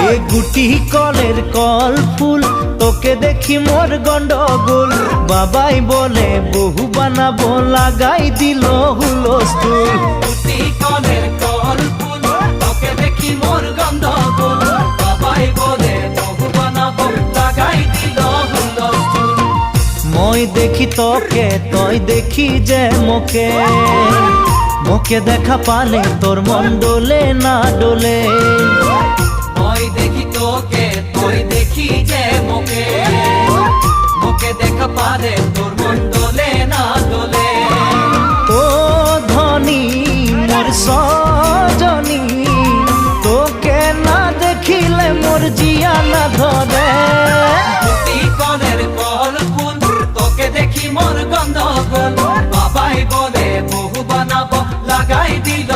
এ গুটি কলের কল ফুল তোকে দেখি মোর গন্ডগোল বাবাই বলে বহু বানাবো লাগাই দিল হুলস্থুল গুটি কলের কল ফুল তোকে দেখি মোর গন্ডগোল বাবাই বলে বহু বানাবো লাগাই দিল হুলস্থুল মই দেখি তোকে তই দেখি যে মোকে মোকে দেখা পালে তোর মন ডোলে না ডোলে মই দেখি তোকে তুই দেখি যে মোকে মোকে দেখা পারে তোর মন দোলে না দোলে ও ধনী মোর সজনী তোকে না দেখিলে মোর জিয়া না ধরে গুটি কলের কল ফুল তোকে দেখি মোর গন্ধগোল বাবাই বলে বহু বানাবো লাগাই দিল